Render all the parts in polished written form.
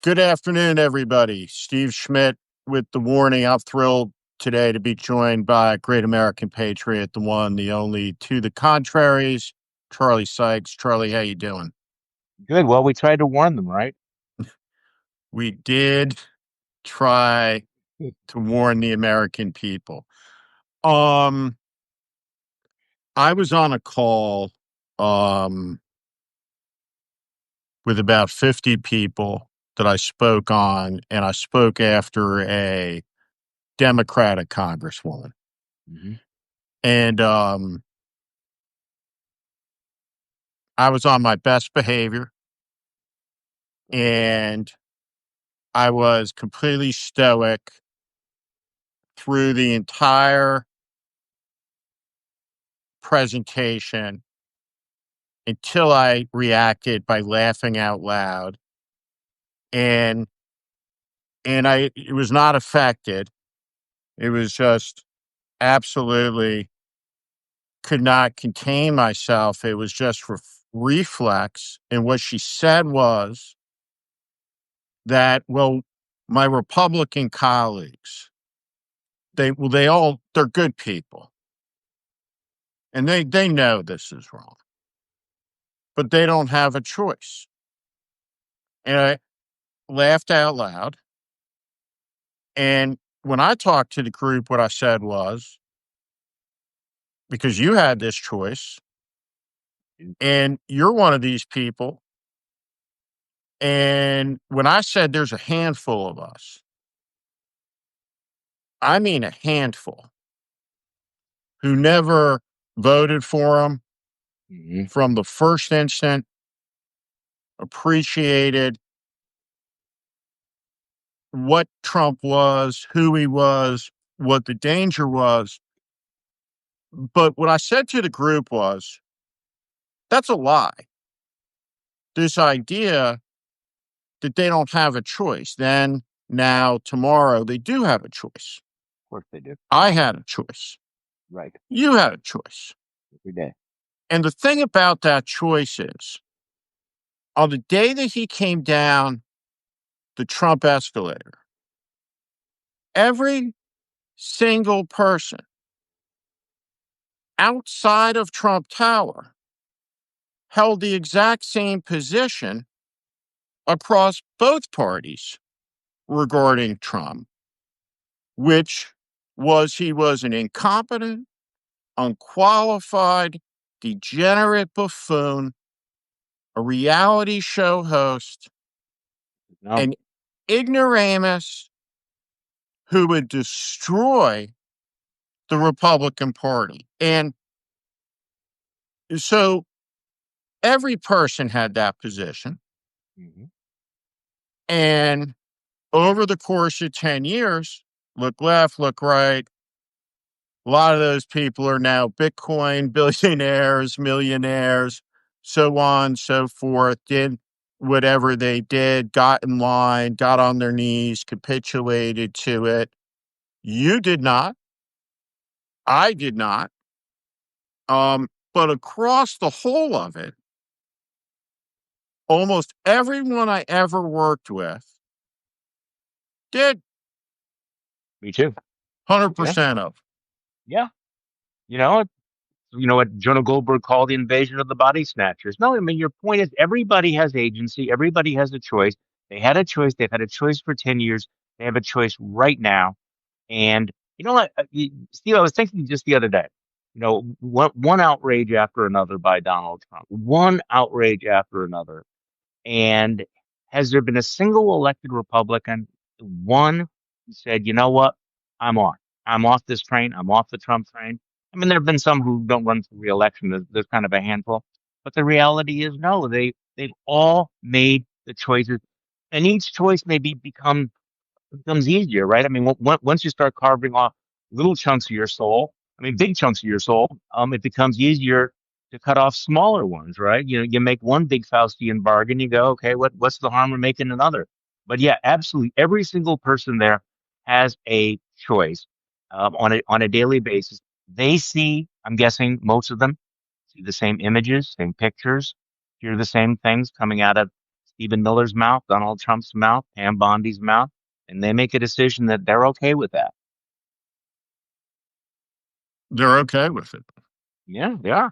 Good afternoon, everybody. Steve Schmidt with the warning. I'm thrilled today to be joined by a great American patriot, the one, the only, to the contraries, Charlie Sykes. Charlie, how you doing? Good. Well, we tried to warn them, right? We did try to warn the American people. Um, I was on a call with about 50 people that I spoke on, and I spoke after a Democratic congresswoman. Hmm. And I was on my best behavior and I was completely stoic through the entire presentation until I reacted by laughing out loud. And I it was not affected. It was just absolutely could not contain myself. It was just reflex. And what she said was that, well, my Republican colleagues, they're good people. And they know this is wrong, but they don't have a choice. And I laughed out loud. And when I talked to the group, what I said was, because you had this choice and you're one of these people. And when I said there's a handful of us, I mean a handful who never voted for him Hmm. from the first instant, appreciated what Trump was, who he was, what the danger was. But what I said to the group was, that's a lie. This idea that they don't have a choice. Then, now, tomorrow, they do have a choice. Of course they do. I had a choice. Right. You had a choice. Every day. And the thing about that choice is, on the day that he came down the Trump escalator, every single person outside of Trump Tower held the exact same position across both parties regarding Trump, which was he was an incompetent, unqualified, degenerate buffoon, a reality show host, No. an ignoramus who would destroy the Republican Party. And so every person had that position. Hmm. And over the course of 10 years, look left, look right, a lot of those people are now Bitcoin billionaires, millionaires, so on, so forth, did whatever they did, got in line, got on their knees, capitulated to it. You did not. I did not. But across the whole of it, almost everyone I ever worked with did Me too. Yeah. 100% of. Yeah. You know, you know what Jonah Goldberg called the invasion of the body snatchers. No, I mean your point is everybody has agency. Everybody has a choice. They had a choice. They've had a choice for 10 years. They have a choice right now. And you know what, Steve, I was thinking just the other day, one outrage after another by Donald Trump, one outrage after another. And has there been a single elected Republican, one who said, you know what, I'm on. I'm off this train. I'm off the Trump train. I mean, there have been some who don't run for reelection. There's kind of a handful. But the reality is, no, they've all made the choices. And each choice maybe becomes easier, right? I mean, once you start carving off little chunks of your soul, I mean, big chunks of your soul, it becomes easier to cut off smaller ones, right? You make one big Faustian bargain, you go, okay, what's the harm of making another? But yeah, absolutely, every single person there has a choice on a daily basis. They see, I'm guessing, most of them see the same images, same pictures, hear the same things coming out of Stephen Miller's mouth, Donald Trump's mouth, Pam Bondi's mouth, and they make a decision that they're okay with that. They're okay with it. Yeah, they are.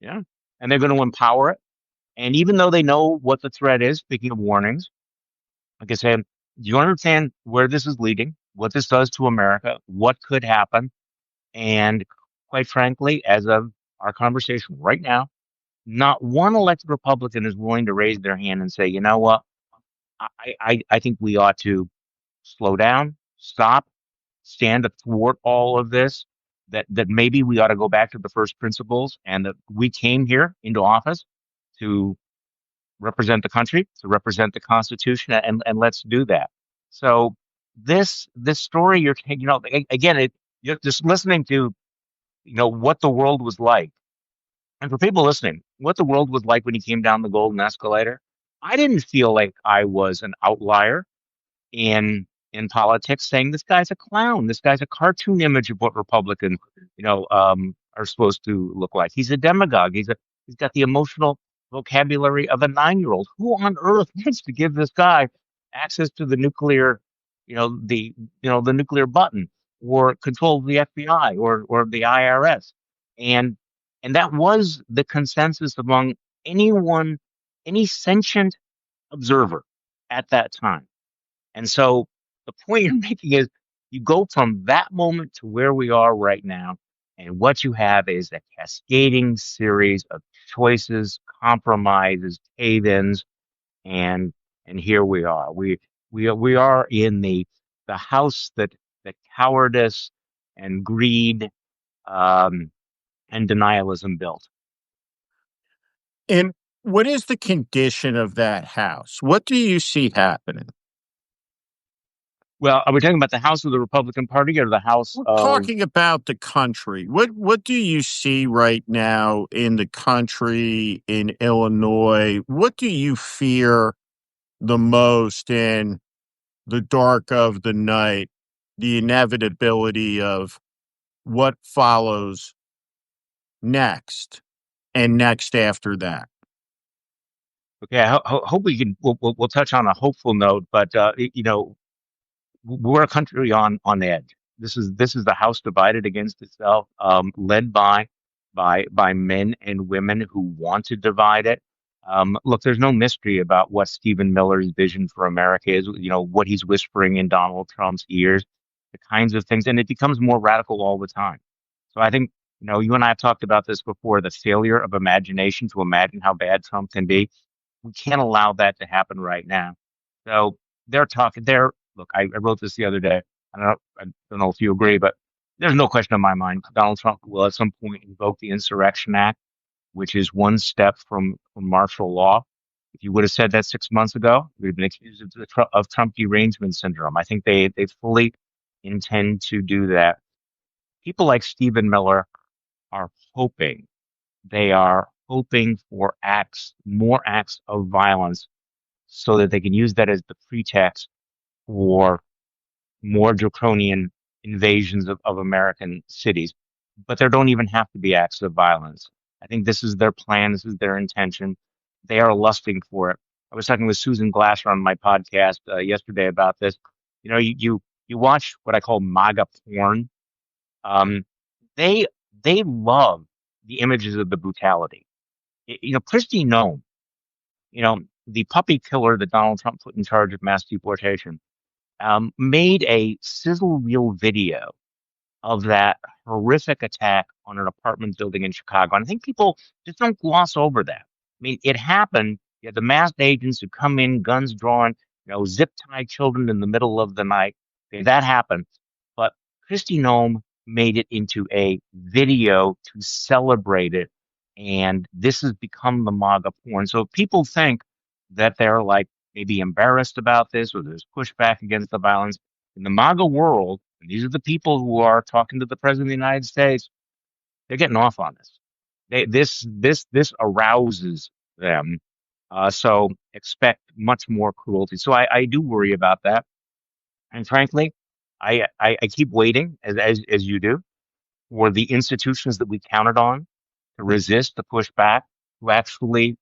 Yeah. And they're going to empower it. And even though they know what the threat is, speaking of warnings, like I said, do you understand where this is leading, what this does to America, what could happen? And quite frankly, as of our conversation right now, not one elected Republican is willing to raise their hand and say, you know what, I think we ought to slow down, stop, stand athwart all of this, that maybe we ought to go back to the first principles and that we came here into office to represent the country, to represent the Constitution, and let's do that. So this story you're taking, again, you're just listening to, what the world was like. And for people listening, what the world was like when he came down the golden escalator, I didn't feel like I was an outlier in politics, saying this guy's a clown, this guy's a cartoon image of what Republicans, are supposed to look like. He's a demagogue. He's got the emotional vocabulary of a 9-year-old. Who on earth wants to give this guy access to the nuclear, the nuclear button or control the FBI or the IRS? And and that was the consensus among anyone, any sentient observer at that time. And so the point you're making is you go from that moment to where we are right now, and what you have is a cascading series of choices, compromises, cave-ins, and here we are. We are in the house that cowardice and greed um, and denialism built. And what is the condition of that house? What do you see happening? Well, are we talking about the House of the Republican Party or the House We're of? talking about the country. What do you see right now in the country, in Illinois? What do you fear the most in the dark of the night? The inevitability of what follows next and next after that. Okay, hope we can. We'll touch on a hopeful note, but we're a country on edge. This is the house divided against itself, led by men and women who want to divide it. Look, there's no mystery about what Stephen Miller's vision for America is. What he's whispering in Donald Trump's ears, the kinds of things, and it becomes more radical all the time. So I think you and I have talked about this before. The failure of imagination to imagine how bad Trump can be. We can't allow that to happen right now. So they're talking. Look. I wrote this the other day. I don't know if you agree, but there's no question in my mind. Donald Trump will at some point invoke the Insurrection Act, which is one step from martial law. If you would have said that 6 months ago, we'd been accused of Trump derangement syndrome. I think they fully intend to do that. People like Stephen Miller are hoping. They are hoping for more acts of violence, so that they can use that as the pretext for more draconian invasions of American cities. But there don't even have to be acts of violence. I think this is their plan. This is their intention. They are lusting for it. I was talking with Susan Glasser on my podcast yesterday about this. You watch what I call MAGA porn. Um, they they love the images of the brutality. Christy Nome, the puppy killer that Donald Trump put in charge of mass deportation, made a sizzle reel video of that horrific attack on an apartment building in Chicago. And I think people just don't gloss over that. I mean, it happened. You had the masked agents who come in, guns drawn, zip tie children in the middle of the night. Okay, that happened. But Christy Nome made it into a video to celebrate it. And this has become the MAGA porn. So if people think that they're like maybe embarrassed about this or there's pushback against the violence in the MAGA world, and these are the people who are talking to the president of the United States, they're getting off on this. This arouses them. So expect much more cruelty. So I do worry about that. And frankly, I keep waiting, as you do, for the institutions that we counted on to resist, to push back, to actually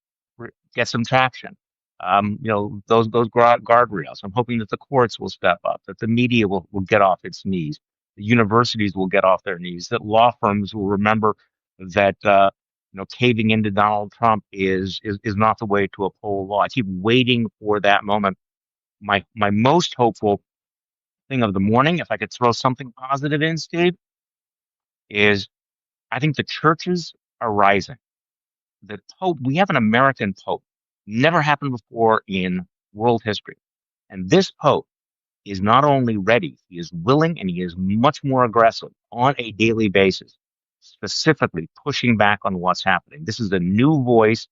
get some traction. those guardrails. I'm hoping that the courts will step up, that the media will get off its knees, the universities will get off their knees, that law firms will remember that caving into Donald Trump is not the way to uphold law. I keep waiting for that moment. My most hopeful thing of the morning, if I could throw something positive in, Steve, is I think the churches are rising. The Pope, we have an American Pope. Never happened before in world history. And this Pope is not only ready, he is willing and he is much more aggressive on a daily basis, specifically pushing back on what's happening. This is a new voice.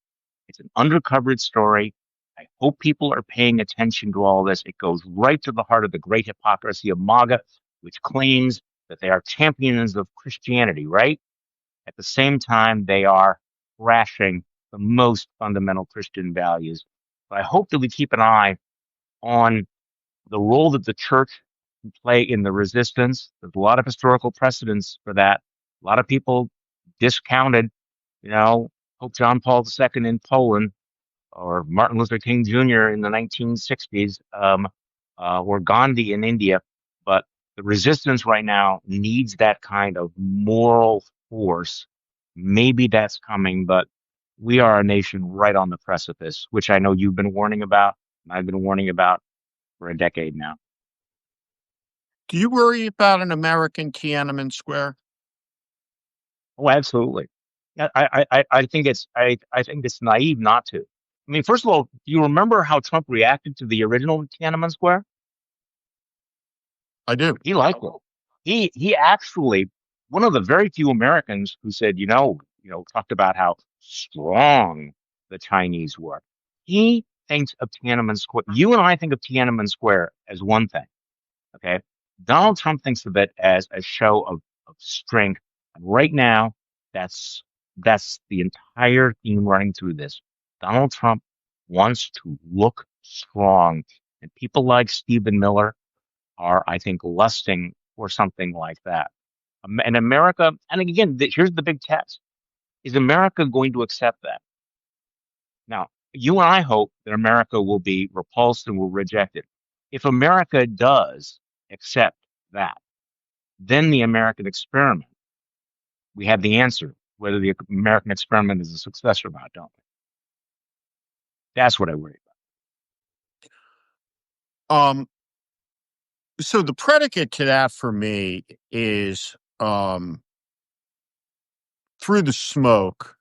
It's an undercovered story. I hope people are paying attention to all this. It goes right to the heart of the great hypocrisy of MAGA, which claims that they are champions of Christianity, right? At the same time, they are thrashing the most fundamental Christian values. But I hope that we keep an eye on the role that the church can play in the resistance. There's a lot of historical precedents for that. A lot of people discounted, Pope John Paul II in Poland or Martin Luther King Jr. in the 1960s, or Gandhi in India. But the resistance right now needs that kind of moral force. Maybe that's coming, but we are a nation right on the precipice, which I know you've been warning about, and I've been warning about for a decade now. Do you worry about an American Tiananmen Square? Oh, absolutely. Yeah, I think it's naive not to. I mean, first of all, do you remember how Trump reacted to the original Tiananmen Square? I do. He liked it. He actually one of the very few Americans who said, talked about how strong the Chinese were. He thinks of Tiananmen Square. You and I think of Tiananmen Square as one thing. Okay. Donald Trump thinks of it as a show of strength. And right now, that's that's the entire theme running through this. Donald Trump wants to look strong. And people like Stephen Miller are, I think, lusting for something like that. And America, and again, here's the big test. Is America going to accept that? Now, you and I hope that America will be repulsed and will reject it. If America does accept that, then the American experiment, we have the answer, whether the American experiment is a success or not, don't we? That's what I worry Um, so the predicate to that for me is through the smoke,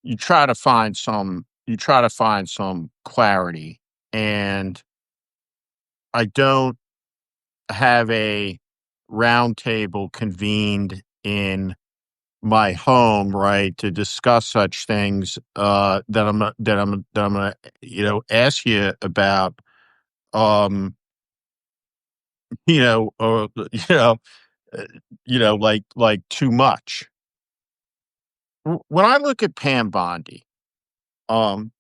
you try to find some clarity. And I don't have a roundtable convened in my home, right, to discuss such things that I'm gonna ask you about. Um, you know, or uh, like too much. When I look at Pam Bondi, um,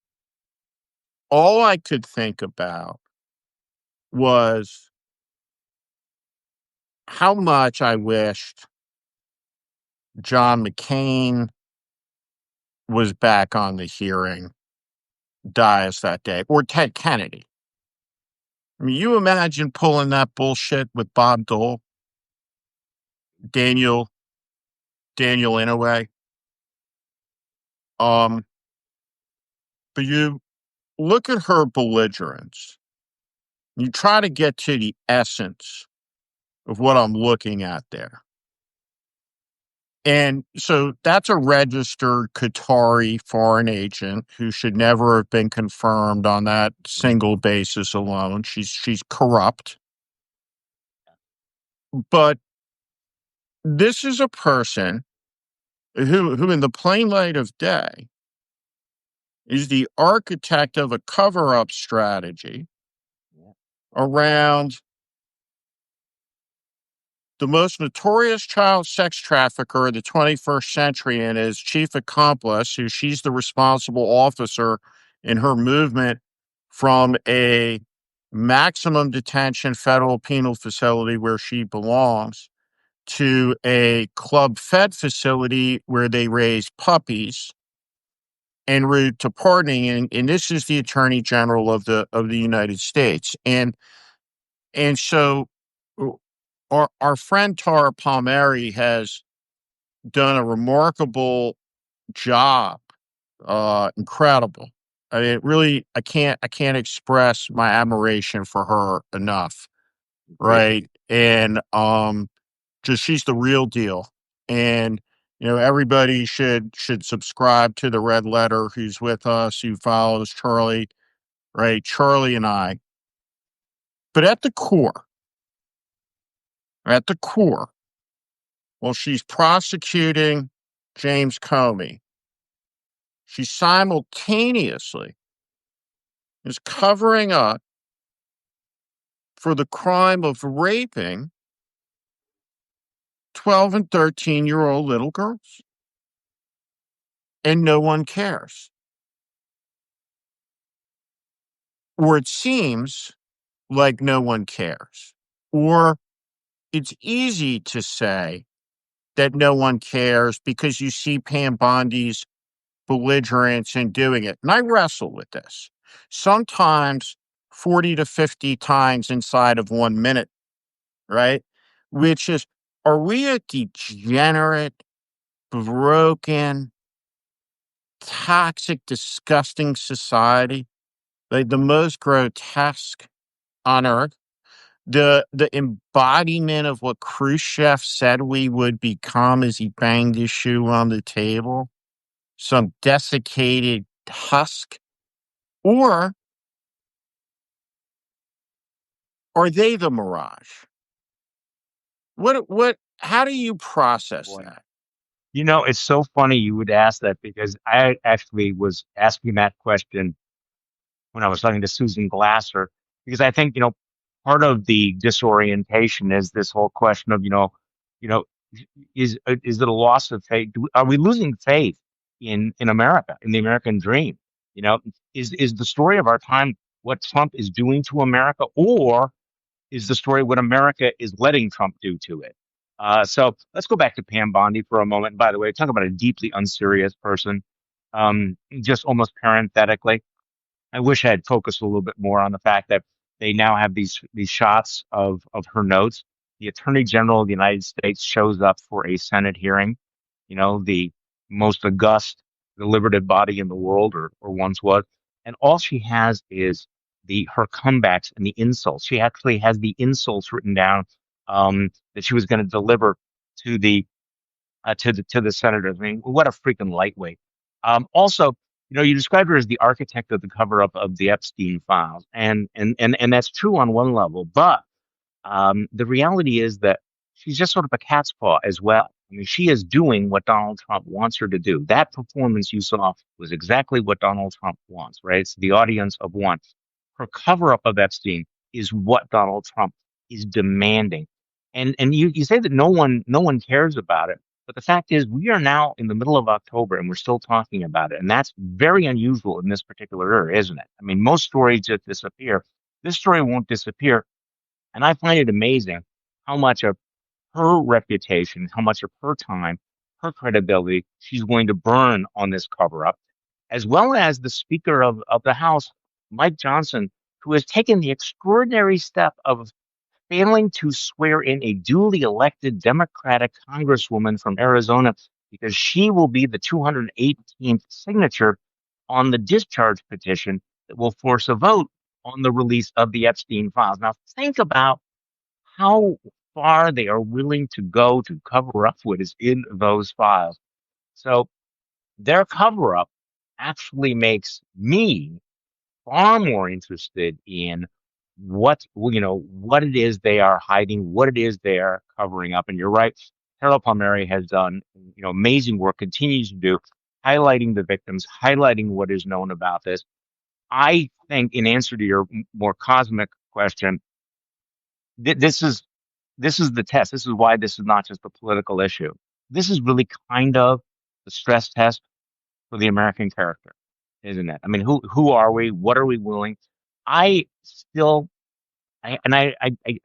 all I could think about was how much I wished John McCain was back on the hearing dais that day, or Ted Kennedy. I mean, you imagine pulling that bullshit with Bob Dole, Daniel Daniel Inouye. Um, but you look at her belligerence. You try to get to the essence of what I'm looking at there. And so that's a registered Qatari foreign agent who should never have been confirmed on that about. single basis alone. She's corrupt. But this is a person who in the plain light of day is the architect of a cover-up strategy Yeah. around the most notorious child sex trafficker of the 21st century and his chief accomplice, who she's the responsible officer in her movement from a maximum detention federal penal facility where she belongs to a club fed facility where they raise puppies. en route to pardoning, and this is the Attorney General of the United States, and so our friend Tara Palmieri has done a remarkable job, incredible. I mean, really, I can't express my admiration for her enough, Great. right? And just she's the real deal. And everybody should subscribe to the Red Letter who's with us, who follows Charlie, right? Charlie and I. But at the core, well, she's prosecuting James Comey. She simultaneously is covering up for the crime of raping 12 and 13-year-old little girls. And no one cares. Or it seems like no one cares. Or it's easy to say that no one cares because you see Pam Bondi's belligerence in doing it. And I wrestle with this. Sometimes 40 to 50 times inside of 1 minute, right? Which is, are we a degenerate, broken, toxic, disgusting society? Like the most grotesque on earth? The embodiment of what Khrushchev said we would become as he banged his shoe on the table? Some desiccated husk? Or are they the mirage? How do you process Boy. that? It's so funny you would ask that because I actually was asking that question when I was talking to Susan Glasser, because I think, part of the disorientation is this whole question of, you know, is it a loss of faith? Are we losing faith in America, in the American dream? You know, is the story of our time what Trump is doing to America, or is the story what America is letting Trump do to it? So let's go back to Pam Bondi for a moment. By the way, talk about a deeply unserious person. Just almost parenthetically, I wish I had focused a little bit more on the fact that they now have these shots of her notes. The Attorney General of the United States shows up for a Senate hearing, the most august deliberative body in the world, or once was, and all she has is the her comebacks and the insults. She actually has the insults written down, that she was going to deliver to the senators. I mean, what a freaking lightweight. Also, you described her as the architect of the cover up of the Epstein files, and that's true on one level, but the reality is that she's just sort of a cat's paw as well. I mean, she is doing what Donald Trump wants her to do. That performance you saw was exactly what Donald Trump wants, right? It's the audience of one. Her cover up of Epstein is what Donald Trump is demanding. And you say that no one cares about it. But the fact is, we are now in the middle of October and we're still talking about it. And that's very unusual in this particular era, isn't it? I mean, most stories just disappear. This story won't disappear. And I find it amazing how much of her reputation, how much of her time, her credibility she's going to burn on this cover up, as well as the Speaker of the House, Mike Johnson, who has taken the extraordinary step of failing to swear in a duly elected Democratic Congresswoman from Arizona because she will be the 218th signature on the discharge petition that will force a vote on the release of the Epstein files. Now, think about how far they are willing to go to cover up what is in those files. So, their cover up actually makes me far more interested in what it is they are hiding, what it is they are covering up. And you're right, Carol Palmieri has done amazing work, continues to do, highlighting the victims, highlighting what is known about this. I think, in answer to your more cosmic question, this is the test. This is why this is not just a political issue. This is really kind of the stress test for the American character, isn't it? I mean, who are we? What are we willing? I still, I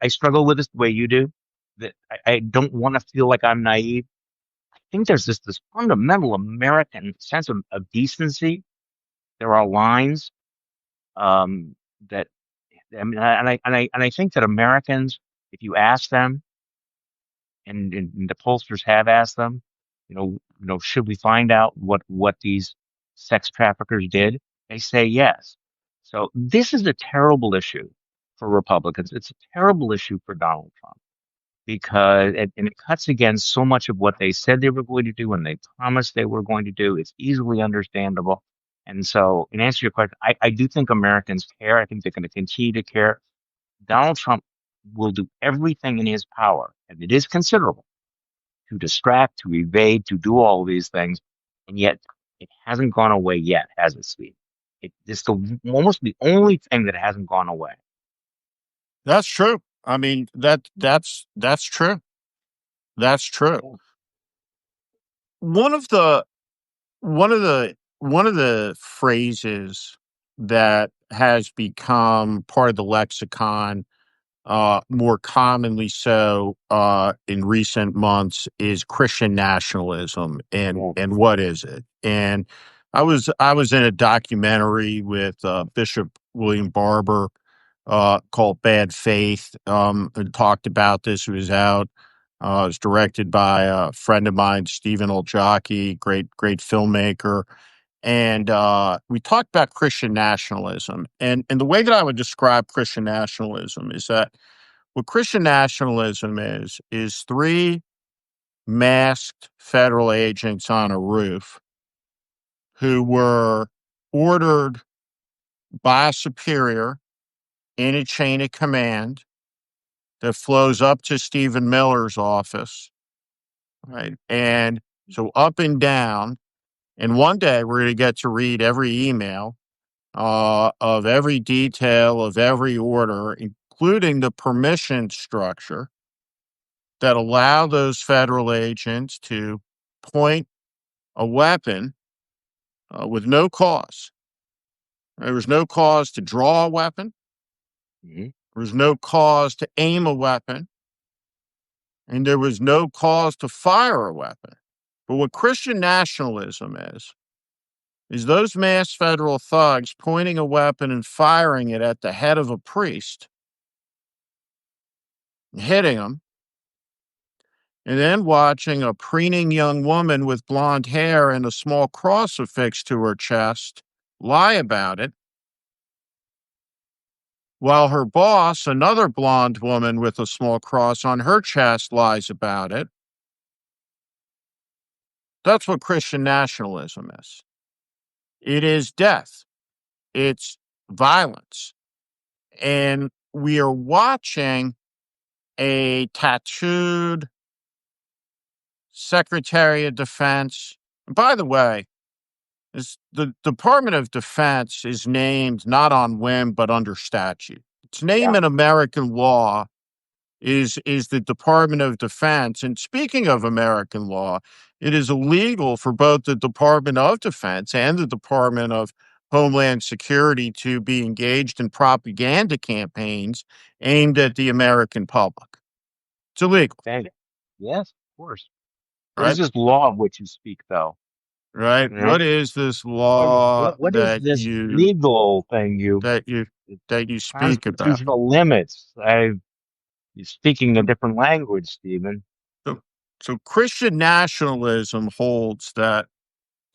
struggle with this the way you do. That I don't want to feel like I'm naive. I think there's this fundamental American sense of decency There are lines that I mean, and I think that Americans, if you ask them, and the pollsters have asked them, should we find out what these sex traffickers did? They say yes. So this is a terrible issue for Republicans. It's a terrible issue for Donald Trump because and it cuts against so much of what they said they were going to do and they promised they were going to do. It's easily understandable. And so, in answer to your question, I do think Americans care. I think they're going to continue to care. Donald Trump will do everything in his power, and it is considerable, to distract, to evade, to do all these things, and yet it hasn't gone away yet, has it, Steve? It's almost the only thing that hasn't gone away. That's true. I mean, that's true. That's true. Yeah. One of the one of the phrases that has become part of the lexicon, more commonly so, in recent months, is Christian nationalism. Yeah. And what is it? And I was in a documentary with Bishop William Barber, called Bad Faith. And talked about this. It was out. It was directed by a friend of mine, Stephen Oljaki, great filmmaker. And we talked about Christian nationalism. And the way that I would describe Christian nationalism is that what Christian nationalism is three masked federal agents on a roof who were ordered by a superior in a chain of command that flows up to Stephen Miller's office, right? And so up and down. And one day we're going to get to read every email, of every detail of every order, including the permission structure that allow those federal agents to point a weapon, with no cause. There was no cause to draw a weapon. Mhm. There was no cause to aim a weapon. And there was no cause to fire a weapon. But what Christian nationalism is those mass federal thugs pointing a weapon and firing it at the head of a priest, and hitting him, and then watching a preening young woman with blonde hair and a small cross affixed to her chest lie about it, while her boss, another blonde woman with a small cross on her chest, lies about it. That's what Christian nationalism is. It is death, it's violence. And we are watching a tattooed Secretary of Defense. And by the way, the Department of Defense is named not on whim, but under statute. Its name Yeah. in American law is the Department of Defense. And speaking of American law, it is illegal for both the Department of Defense and the Department of Homeland Security to be engaged in propaganda campaigns aimed at the American public. It's illegal, Thank you. Yes, of course. What is right? this law of which you speak, though? Right. You What know, is this what law what is this legal thing that you that you speak about? constitutional limits? You're speaking a different language, Stephen. So, so Christian nationalism holds that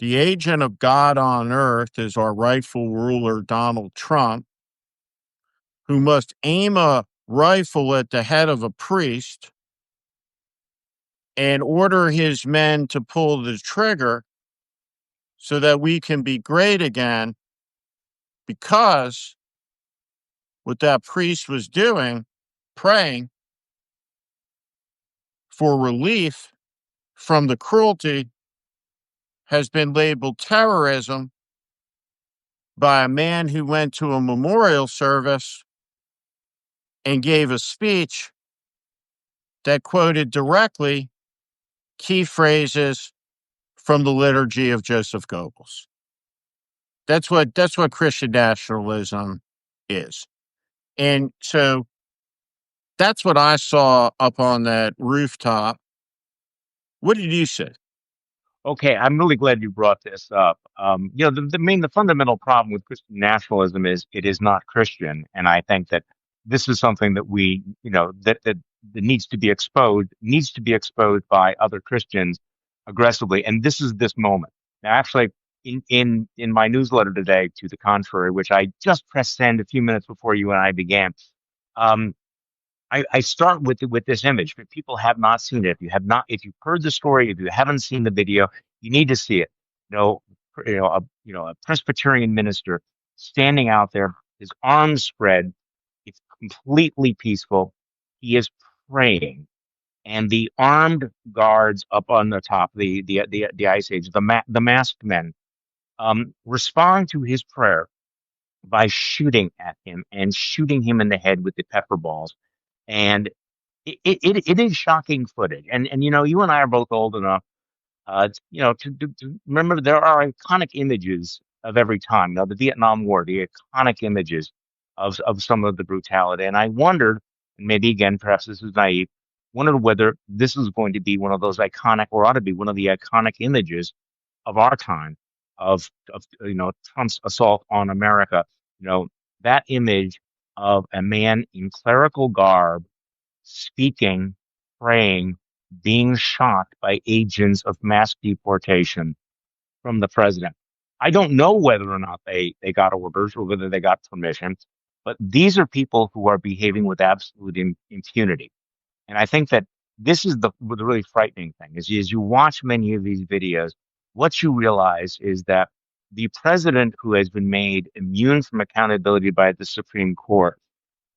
the agent of God on earth is our rightful ruler, Donald Trump, who must aim a rifle at the head of a priest and order his men to pull the trigger so that we can be great again, because what that priest was doing, praying for relief from the cruelty, has been labeled terrorism by a man who went to a memorial service and gave a speech that quoted directly key phrases from the liturgy of Joseph Goebbels. That's what Christian nationalism is. And so that's what I saw up on that rooftop. What did you say? Okay, I'm really glad you brought this up. The fundamental problem with Christian nationalism is it is not Christian, and I think that this is something that that needs to be exposed by other Christians aggressively, and this is this moment. Now, actually, in my newsletter today, to the contrary, which I just pressed send a few minutes before you and I began, um, I start with this image. If people have not seen it, if you've heard the story, if you haven't seen the video, you need to see it. You know, a Presbyterian minister standing out there, his arms spread. It's completely peaceful. He is praying, and the armed guards up on the top, the ice age, the masked men, respond to his prayer by shooting at him and shooting him in the head with the pepper balls. And it is shocking footage. And you and I are both old enough, to remember there are iconic images of every time. Now, the Vietnam War, the iconic images of some of the brutality. And I wondered, and maybe again, perhaps this is naive, wondered whether this is going to be one of those iconic, or ought to be one of the iconic images of our time, of Trump's assault on America. You know, that image of a man in clerical garb speaking, praying, being shot by agents of mass deportation from the president. I don't know whether or not they got orders or whether they got permission, but these are people who are behaving with absolute impunity. And I think that this is the really frightening thing is as you watch many of these videos, what you realize is that the president who has been made immune from accountability by the Supreme Court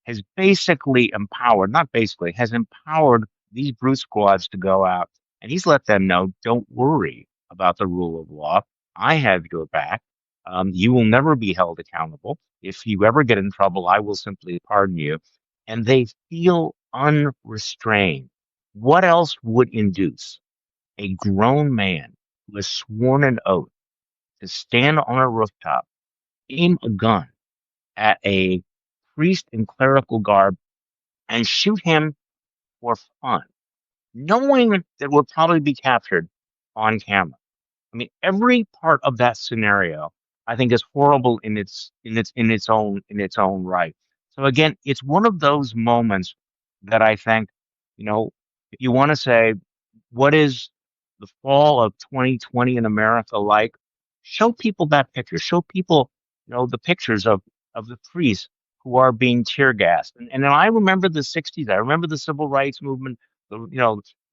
has basically empowered, not basically, has empowered these brute squads to go out, and he's let them know, don't worry about the rule of law. I have your back. You will never be held accountable. If you ever get in trouble, I will simply pardon you. And they feel unrestrained. What else would induce a grown man who has sworn an oath to stand on a rooftop, aim a gun at a priest in clerical garb, and shoot him for fun, knowing that it would probably be captured on camera? I mean, every part of that scenario, I think, is horrible in its own right. So again, it's one of those moments that I think, if you want to say, what is the fall of 2020 in America like? Show people that picture. Show people, the pictures of the priests who are being tear gassed. And then I remember the '60s. I remember the civil rights movement.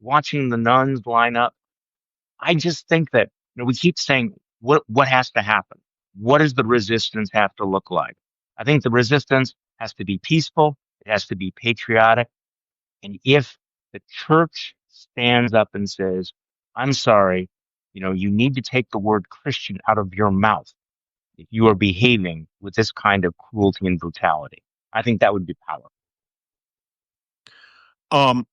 Watching the nuns line up. I just think that we keep saying what has to happen. What does the resistance have to look like? I think the resistance has to be peaceful. It has to be patriotic. And if the church stands up and says, "I'm sorry, you need to take the word Christian out of your mouth if you are behaving with this kind of cruelty and brutality," I think that would be powerful. Um,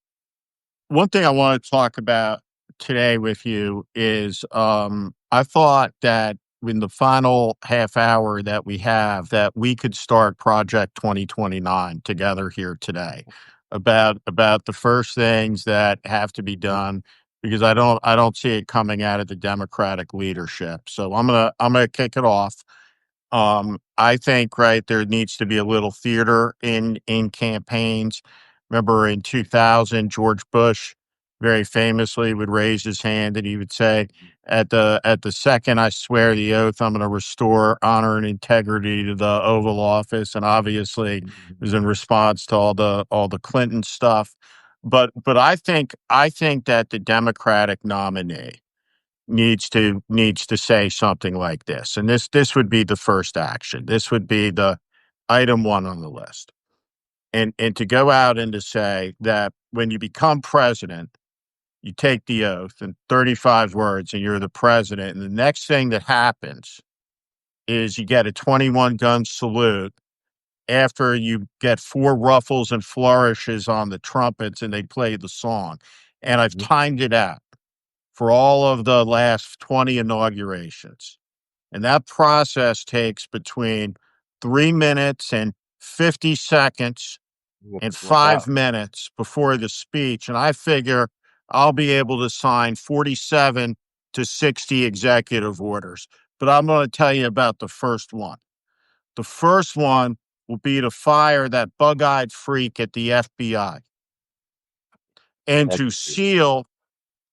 One thing I want to talk about today with you is I thought that in the final half hour that we have that we could start Project 2029 together here today about the first things that have to be done because I don't see it coming out of the Democratic leadership. So I'm gonna kick it off. I think, right, there needs to be a little theater in campaigns. Remember in 2000, George Bush very famously would raise his hand and he would say, "At the second I swear the oath, I'm going to restore honor and integrity to the Oval Office." And obviously, it was in response to all the Clinton stuff. But I think that the Democratic nominee needs to say something like this, and this would be the first action. This would be the item one on the list, and to go out and to say that when you become president, you take the oath in 35 words, and you're the president. And the next thing that happens is you get a 21 gun salute after you get four ruffles and flourishes on the trumpets, and they play the song. And I've timed it out for all of the last 20 inaugurations. And that process takes between 3 minutes and 50 seconds and five Wow. minutes before the speech. And I figure I'll be able to sign 47 to 60 executive orders. But I'm going to tell you about the first one. The first one will be to fire that bug eyed freak at the FBI and That to could be. seal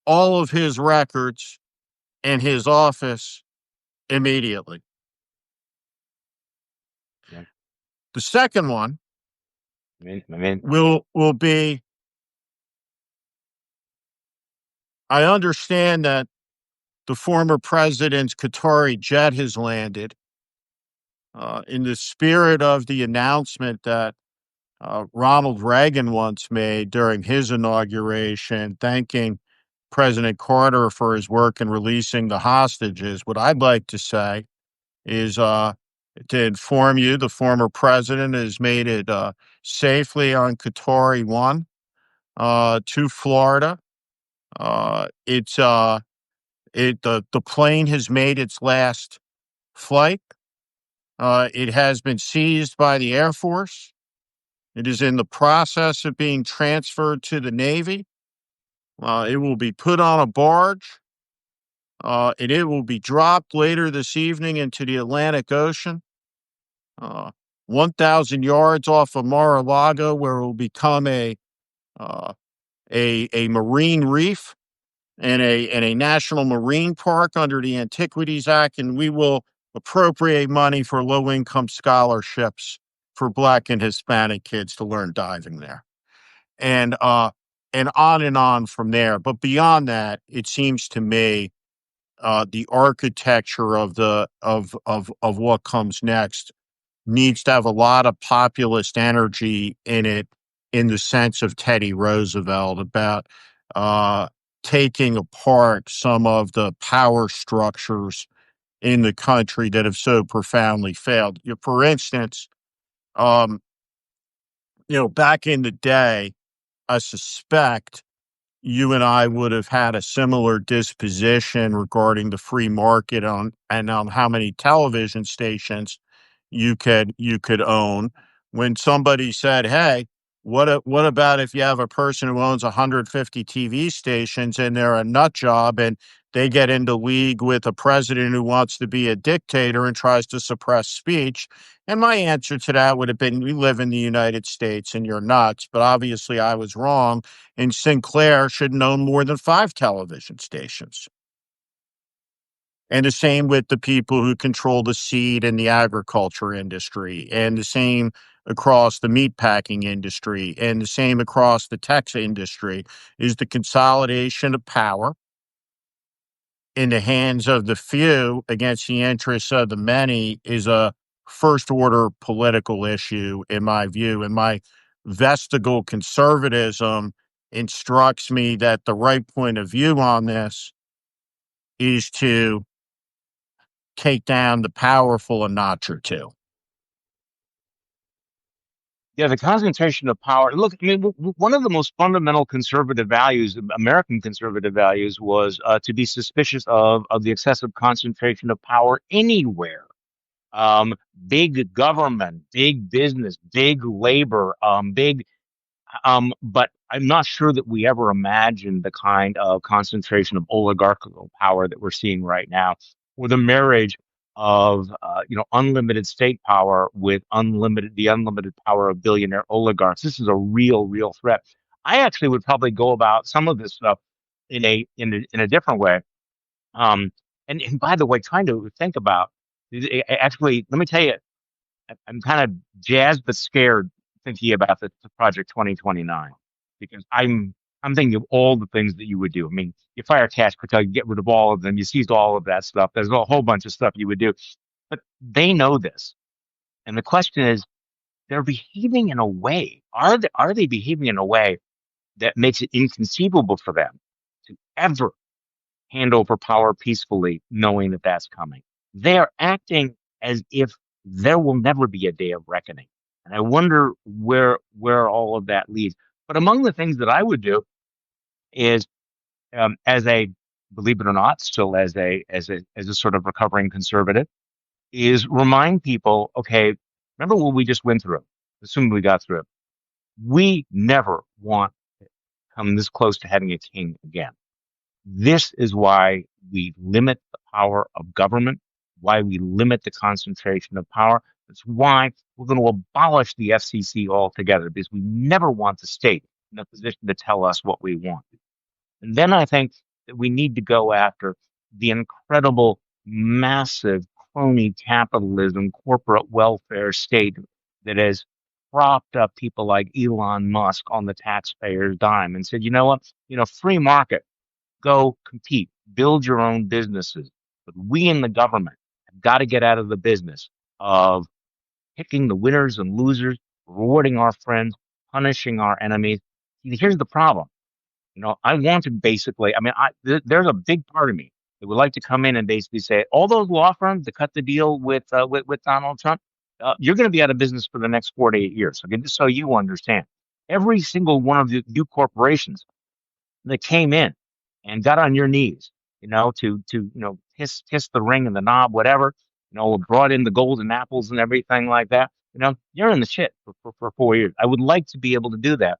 all of his records in his office immediately. Yeah. The second one I mean, will be, I understand that the former president's Qatari jet has landed. In the spirit of the announcement that Ronald Reagan once made during his inauguration, thanking President Carter for his work in releasing the hostages, what I'd like to say is to inform you the former president has made it safely on Qatari 1 to Florida. The plane has made its last flight. It has been seized by the Air Force. It is in the process of being transferred to the Navy. It will be put on a barge, and it will be dropped later this evening into the Atlantic Ocean, uh, 1,000 yards off of Mar-a-Lago, where it will become uh, a marine reef and a national marine park under the Antiquities Act, and we will appropriate money for low-income scholarships for Black and Hispanic kids to learn diving there, and on from there. But beyond that, it seems to me the architecture of what comes next needs to have a lot of populist energy in it, in the sense of Teddy Roosevelt, about uh, taking apart some of the power structures in the country that have so profoundly failed. For instance, um, back in the day, I suspect you and I would have had a similar disposition regarding the free market on how many television stations you could own. When somebody said, "Hey, what about if you have a person who owns 150 TV stations and they're a nut job and they get into league with a president who wants to be a dictator and tries to suppress speech?" And my answer to that would have been, "We live in the United States and you're nuts." But obviously I was wrong, and Sinclair shouldn't own more than 5 television stations. And the same with the people who control the seed and the agriculture industry, and the same across the meatpacking industry, and the same across the tech industry, is the consolidation of power in the hands of the few against the interests of the many is a first order political issue, in my view. And my vestigial conservatism instructs me that the right point of view on this is to take down the powerful a notch or two. Yeah, the concentration of power. Look, I mean, one of the most fundamental conservative values, American conservative values, was to be suspicious of the excessive concentration of power anywhere. Um, Big government, big business, big labor, big but I'm not sure that we ever imagined the kind of concentration of oligarchical power that we're seeing right now, with a marriage of unlimited state power with unlimited power of billionaire oligarchs. This is a real threat. I actually would probably go about some of this stuff in a different way. Um, and by the way, trying to think about actually, let me tell you, I'm kind of jazzed but scared thinking about the Project 2029, because I'm thinking of all the things that you would do. I mean, you fire Cash Patel, you get rid of all of them, you seized all of that stuff. There's a whole bunch of stuff you would do, but they know this, and the question is, they're behaving in a way. Are they behaving in a way that makes it inconceivable for them to ever hand over power peacefully, knowing that that's coming? They are acting as if there will never be a day of reckoning. And I wonder where all of that leads. But among the things that I would do is, as a, believe it or not, still as a sort of recovering conservative, is remind people, okay, remember what we just went through. Assuming we got through it, we never want to come this close to having a king again. This is why we limit the power of government, why we limit the concentration of power. It's why we're going to abolish the FCC altogether, because we never want the state in a position to tell us what we want. And then I think that we need to go after the incredible, massive crony capitalism, corporate welfare state that has propped up people like Elon Musk on the taxpayer's dime and said, you know what, free market, go compete, build your own businesses. But we in the government have got to get out of the business of picking the winners and losers, rewarding our friends, punishing our enemies. Here's the problem. I want to basically, I mean, there's a big part of me that would like to come in and basically say, all those law firms that cut the deal with Donald Trump, you're going to be out of business for the next 4 to 8 years. Okay, just so you understand, every single one of the new corporations that came in and got on your knees, to kiss the ring and the knob, whatever, brought in the golden apples and everything like that. You're in the shit for 4 years. I would like to be able to do that.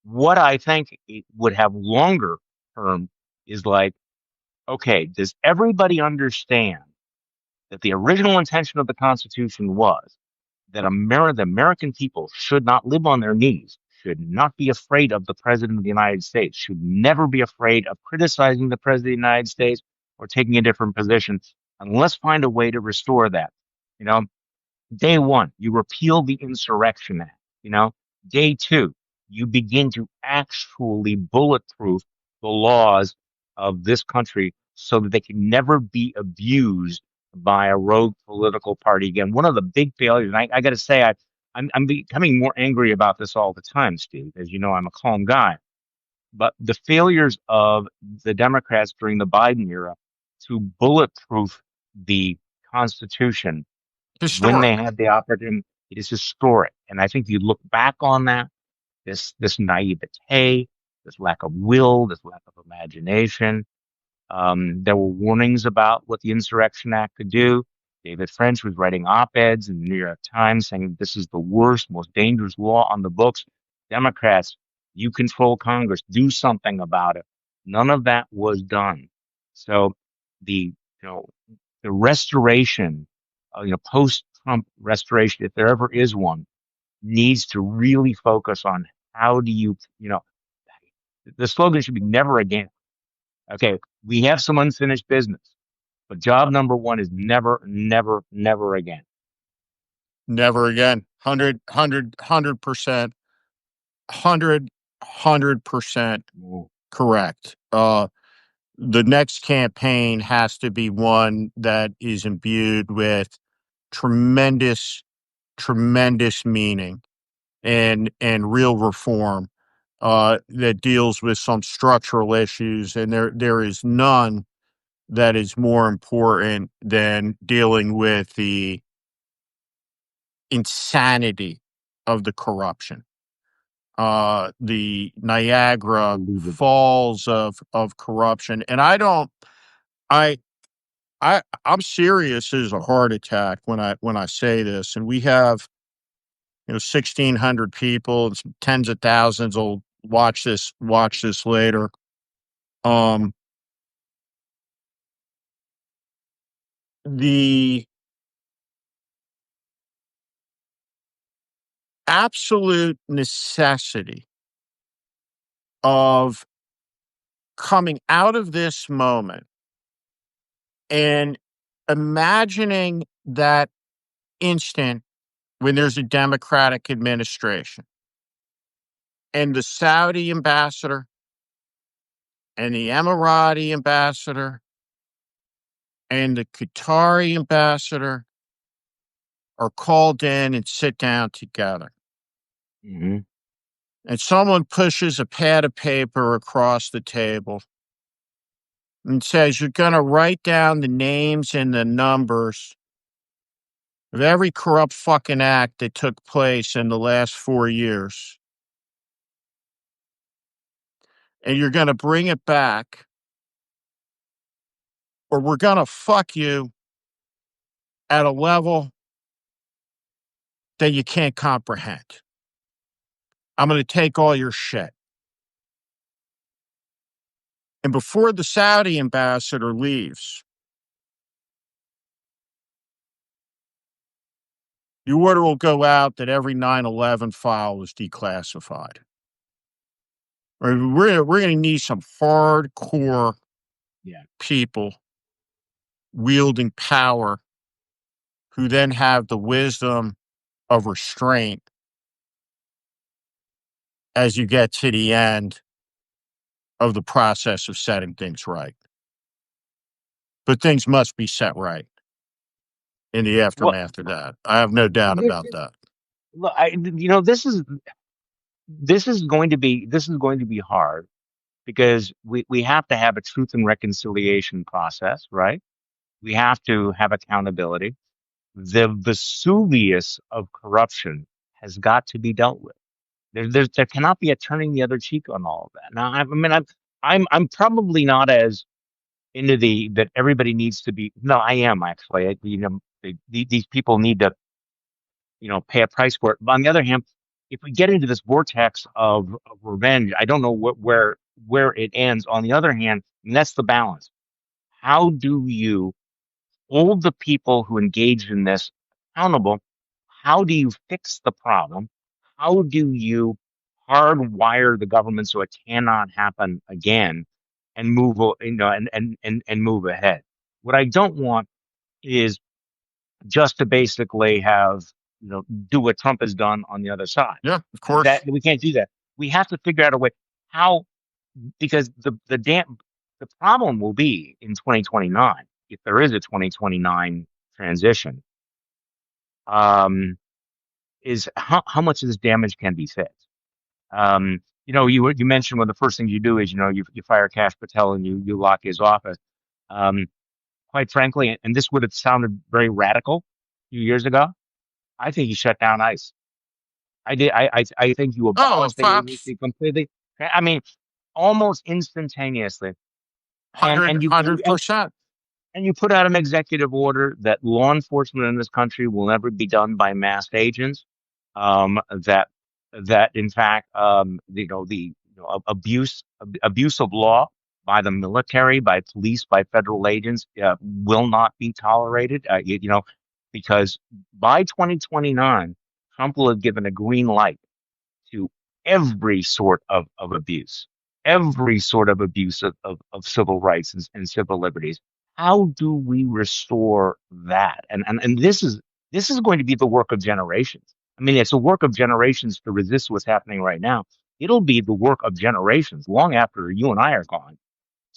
What I think it would have longer term is like, okay, does everybody understand that the original intention of the Constitution was that the American people should not live on their knees, should not be afraid of the President of the United States, should never be afraid of criticizing the President of the United States or taking a different position, and let's find a way to restore that. You know, Day one, you repeal the Insurrection Act. Day two, you begin to actually bulletproof the laws of this country so that they can never be abused by a rogue political party again. One of the big failures, and I got to say, I'm becoming more angry about this all the time, Steve. As you know, I'm a calm guy. But the failures of the Democrats during the Biden era to bulletproof the Constitution when they Historic. had the opportunity, it is historic. And I think you look back on that, this naivete, this lack of will, this lack of imagination. There were warnings about what the Insurrection Act could do. David French was writing op-eds in the New York Times saying this is the worst, most dangerous law on the books. Democrats, you control Congress, do something about it. None of that was done. So the you know the restoration, post-Trump restoration, if there ever is one, needs to really focus on how do the slogan should be never again. Okay, we have some unfinished business, but job number one is never, never, never again. Never again. 100%, 100% Mm. correct. The next campaign has to be one that is imbued with tremendous, tremendous meaning and real reform that deals with some structural issues. And there is none that is more important than dealing with the insanity of the corruption, the Niagara Unbelievable. Falls of corruption. And I I'm serious as a heart attack when I say this. And we have 1,600 people, and some tens of thousands will watch this later. Um, the absolute necessity of coming out of this moment and imagining that instant when there's a Democratic administration and the Saudi ambassador and the Emirati ambassador and the Qatari ambassador are called in and sit down together. Hmm. And someone pushes a pad of paper across the table and says, you're going to write down the names and the numbers of every corrupt fucking act that took place in the last 4 years. And you're going to bring it back, or we're going to fuck you at a level that you can't comprehend. I'm going to take all your shit. And before the Saudi ambassador leaves, the order will go out that every 9/11 file is declassified. We're going to need some hardcore Yeah. people wielding power who then have the wisdom of restraint as you get to the end of the process of setting things right. But things must be set right in the Well, aftermath of that. I have no doubt about that. look, this is going to be hard because we have to have a truth and reconciliation process, right? We have to have accountability. The Vesuvius of corruption has got to be dealt with. There cannot be a turning the other cheek on all of that. Now, I mean, I'm probably not as into the that everybody needs to be. No, I am actually. These people need to, pay a price for it. But on the other hand, if we get into this vortex of revenge, I don't know where it ends. On the other hand, and that's the balance. How do you hold the people who engaged in this accountable? How do you fix the problem? How do you hardwire the government so it cannot happen again and and move ahead? What I don't want is just to basically have, do what Trump has done on the other side. Yeah, of That course. we can't do that. We have to figure out a way how, because the problem will be in 2029, if there is a 2029 transition, um, is how much of this damage can be fixed. You mentioned one of the first things you do is, you fire Cash Patel and you lock his office. Um, quite frankly, and this would have sounded very radical a few years ago, I think he shut down ICE. I think you Oh, abolished the Fox, agency completely. I mean, almost instantaneously. And 100, and you you 100%. and you put out an executive order that law enforcement in this country will never be done by masked agents. That in fact, abuse of law by the military, by police, by federal agents will not be tolerated. Because by 2029, Trump will have given a green light to every sort of abuse, every sort of abuse of civil rights and civil liberties. How do we restore that? And this is going to be the work of generations. I mean, it's a work of generations to resist what's happening right now. It'll be the work of generations long after you and I are gone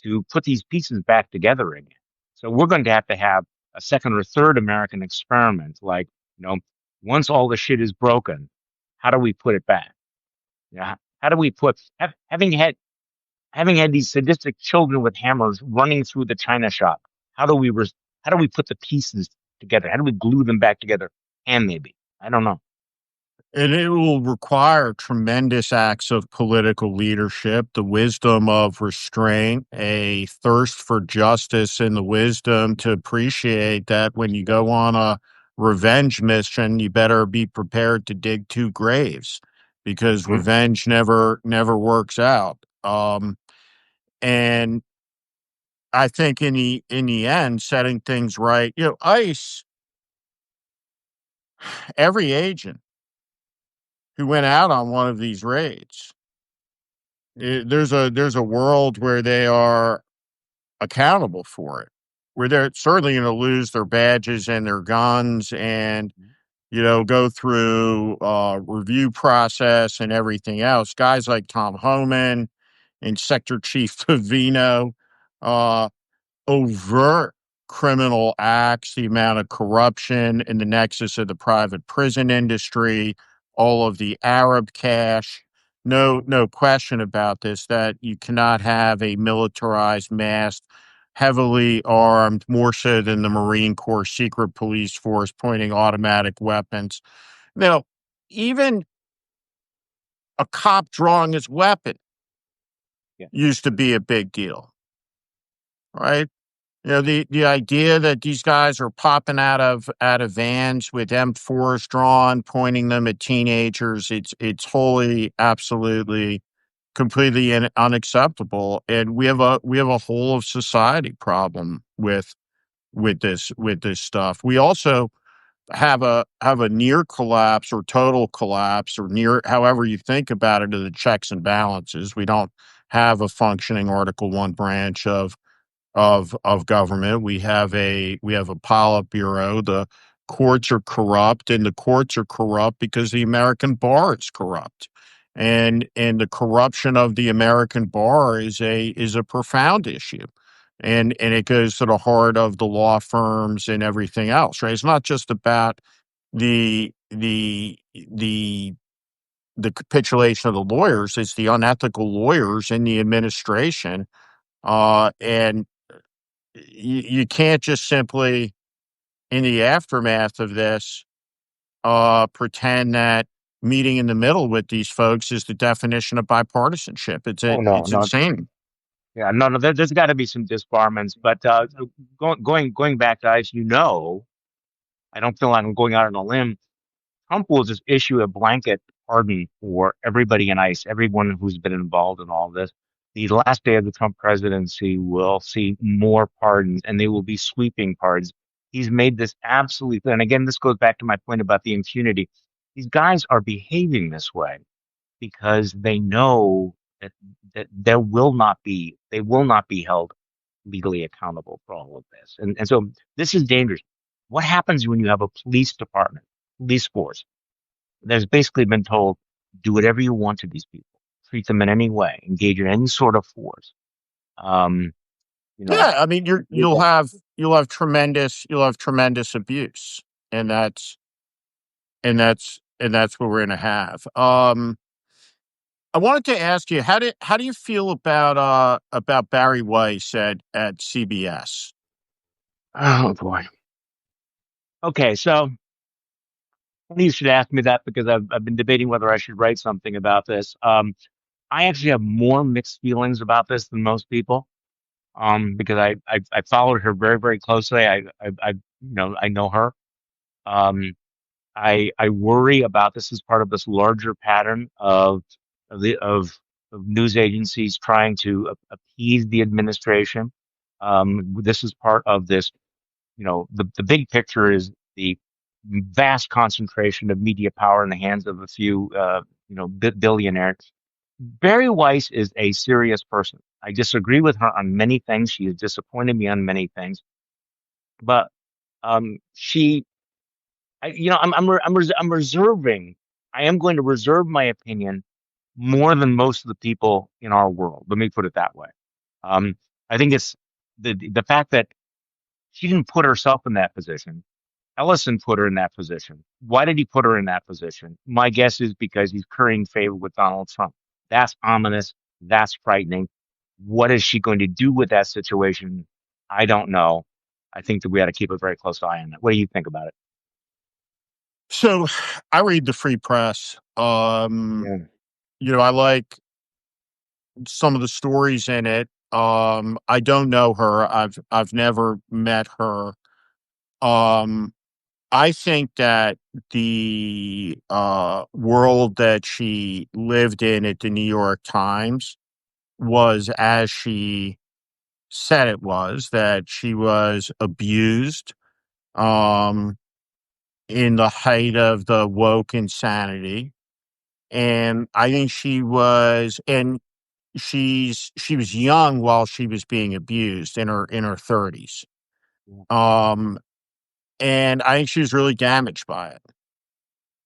to put these pieces back together again. So we're going to have a second or third American experiment. Like, once all the shit is broken, how do we put it back? Yeah. How do we put having had these sadistic children with hammers running through the china shop? How do we how do we put the pieces together? How do we glue them back together? And maybe I don't know. And it will require tremendous acts of political leadership, the wisdom of restraint, a thirst for justice, and the wisdom to appreciate that when you go on a revenge mission, you better be prepared to dig two graves because Hmm. revenge never works out. And I think in the end, setting things right, ICE, every agent who went out on one of these raids, there's a world where they are accountable for it, where they're certainly going to lose their badges and their guns, and go through review process and everything else. Guys like Tom Homan and Sector Chief Pavino, uh, overt criminal acts, the amount of corruption in the nexus of the private prison industry, all of the Arab cash. No question about this, that you cannot have a militarized, masked, heavily armed, more so than the Marine Corps secret police force pointing automatic weapons. Now, even a cop drawing his weapon Yeah. used to be a big deal, right? The idea that these guys are popping out of vans with M4s drawn, pointing them at teenagers, it's wholly, absolutely completely unacceptable. And we have a whole of society problem with this stuff. We also have a near collapse or total collapse or near, however you think about it, of the checks and balances. We don't have a functioning Article One branch of government. We have a Politburo. The courts are corrupt, and the courts are corrupt because the American bar is corrupt, and the corruption of the American bar is a profound issue, and it goes to the heart of the law firms and everything else. Right? It's not just about the the the the capitulation of the lawyers. It's the unethical lawyers in the administration, and you can't just simply, in the aftermath of this, pretend that meeting in the middle with these folks is the definition of bipartisanship. Oh no, It's no, insane. yeah, no, no. There's got to be some disbarments, but going back, guys, I don't feel like I'm going out on a limb. Trump will just issue a blanket pardon for everybody in ICE, everyone who's been involved in all this. The last day of the Trump presidency will see more pardons, and they will be sweeping pardons. He's made this absolutely clear. And again, this goes back to my point about the impunity. These guys are behaving this way because they know that they will not be held legally accountable for all of this. And so this is dangerous. What happens when you have a police department, police force, that's basically been told, do whatever you want to these people, treat them in any way, engage in any sort of force. Um, you know, Yeah, I mean, you'll have tremendous abuse, and that's what we're going to have. I wanted to ask you, how do you feel about Barry Weiss at CBS? oh boy. Okay, so you should ask me that because I've been debating whether I should write something about this. I actually have more mixed feelings about this than most people. Because I followed her very, very closely. I know her. Um, I worry about this as part of this larger pattern of the of news agencies trying to appease the administration. This is part of this. The big picture is the vast concentration of media power in the hands of a few, billionaires. Barry Weiss is a serious person. I disagree with her on many things. She has disappointed me on many things, but she, I'm reserving. I am going to reserve my opinion more than most of the people in our world. Let me put it that way. Um, I think it's the fact that she didn't put herself in that position. Ellison put her in that position. Why did he put her in that position? My guess is because he's currying favor with Donald Trump. That's ominous. That's frightening. What is she going to do with that situation? I don't know. I think that we ought to keep a very close eye on that. What do you think about it? So, I read the Free Press. Yeah. I like some of the stories in it. I don't know her. I've never met her. Um, I think that the world that she lived in at the New York Times was as she said it was, that she was abused um, in the height of the woke insanity. And I think she was young while she was being abused in her 30s. Um, and I think she was really damaged by it.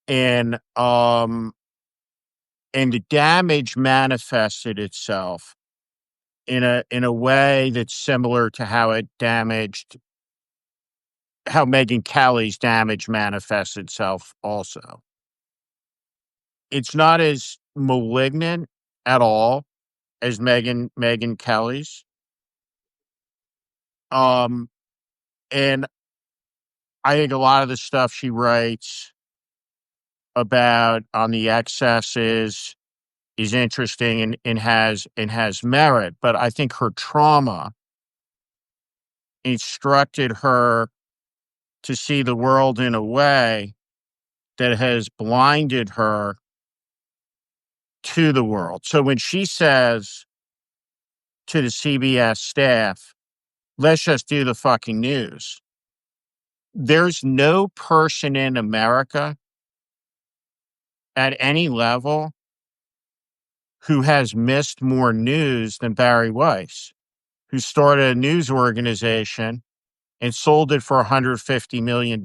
And the damage manifested itself in a way that's similar to how Megyn Kelly's damage manifests itself also. It's not as malignant at all as Megyn Kelly's. Um, and I think a lot of the stuff she writes about on the excesses is interesting and has merit, but I think her trauma instructed her to see the world in a way that has blinded her to the world. So when she says to the CBS staff, let's just do the fucking news, there's no person in America at any level who has missed more news than Barry Weiss, who started a news organization and sold it for $150 million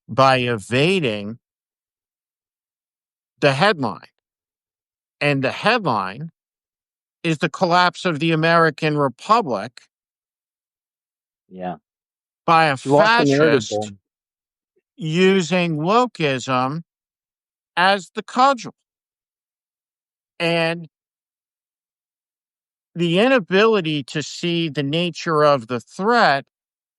by evading the headline. And the headline is the collapse of the American Republic Yeah. by a She lost the narrative, fascist though. using wokeism as the cudgel. And the inability to see the nature of the threat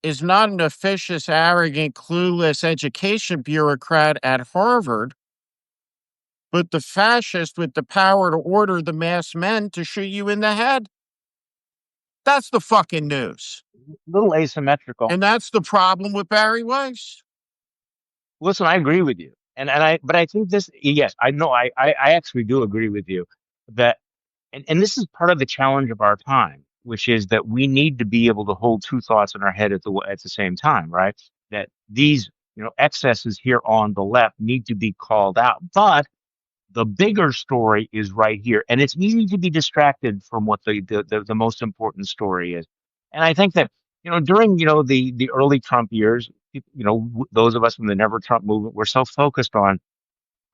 is not an officious, arrogant, clueless education bureaucrat at Harvard, but the fascist with the power to order the masked men to shoot you in the head. That's the fucking news. Little asymmetrical. And that's the problem with Barry Weiss. Listen, I agree with you. But I think this, yes, I know, I actually do agree with you that, and this is part of the challenge of our time, which is that we need to be able to hold two thoughts in our head at the same time, right? That these, excesses here on the left need to be called out. But the bigger story is right here, and it's easy to be distracted from what the most important story is. And I think that during the early Trump years, those of us from the Never Trump movement were so focused on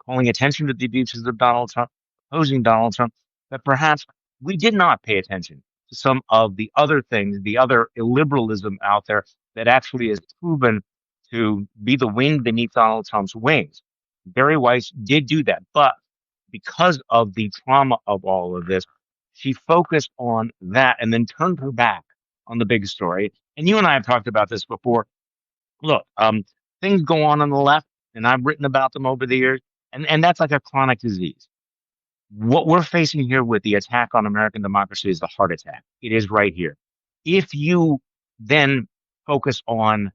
calling attention to the abuses of Donald Trump, opposing Donald Trump, that perhaps we did not pay attention to some of the other things, the other illiberalism out there that actually is proven to be the wind beneath Donald Trump's wings. Barry Weiss did do that, but because of the trauma of all of this, she focused on that and then turned her back on the big story. And you and I have talked about this before. Look, things go on the left, and I've written about them over the years, and that's like a chronic disease. What we're facing here with the attack on American democracy is the heart attack. It is right here. If you then focus on,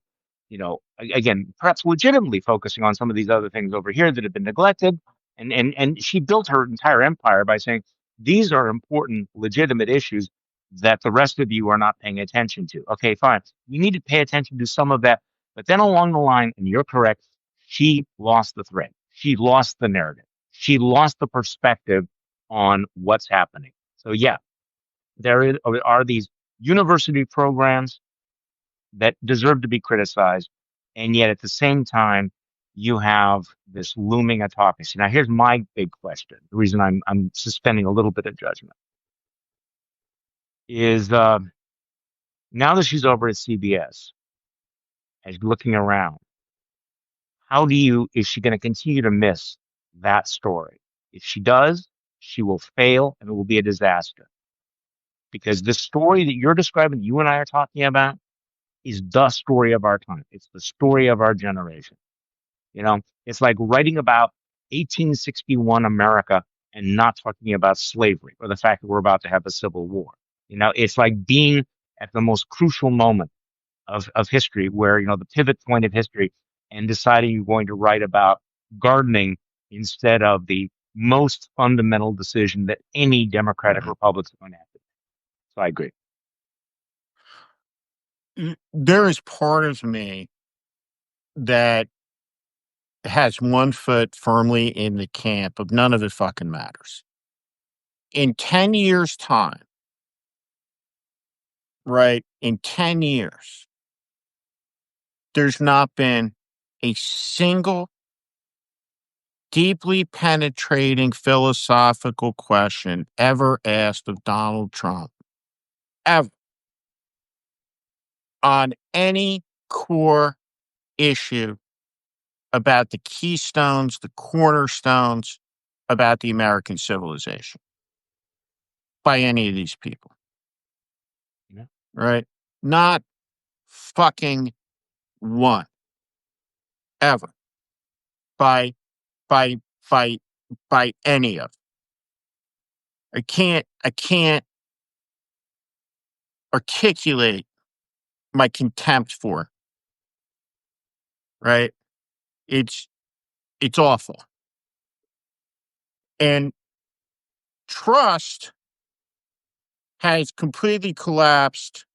again, perhaps legitimately focusing on some of these other things over here that have been neglected, and she built her entire empire by saying these are important, legitimate issues that the rest of you are not paying attention to. Okay, fine. You need to pay attention to some of that, but then along the line, and you're correct, she lost the thread. She lost the narrative. She lost the perspective on what's happening. So yeah, are these university programs that deserve to be criticized, and yet at the same time, you have this looming autocracy. Now, here's my big question. The reason I'm suspending a little bit of judgment is now that she's over at CBS and looking around, is she going to continue to miss that story? If she does, she will fail and it will be a disaster. Because the story that you're describing, you and I are talking about, is the story of our time. It's the story of our generation. It's like writing about 1861 America and not talking about slavery or the fact that we're about to have a civil war. It's like being at the most crucial moment of history where, the pivot point of history, and deciding you're going to write about gardening instead of the most fundamental decision that any democratic republic is going to have to make. So I agree. There is part of me that has one foot firmly in the camp of none of it fucking matters. In 10 years' time, right? In 10 years, there's not been a single deeply penetrating philosophical question ever asked of Donald Trump, ever, on any core issue about the keystones, the cornerstones about the American civilization by any of these people, Yeah. right? Not fucking one, ever, by, by, by, by any of them. I can't articulate my contempt for it, right? It's awful. And trust has completely collapsed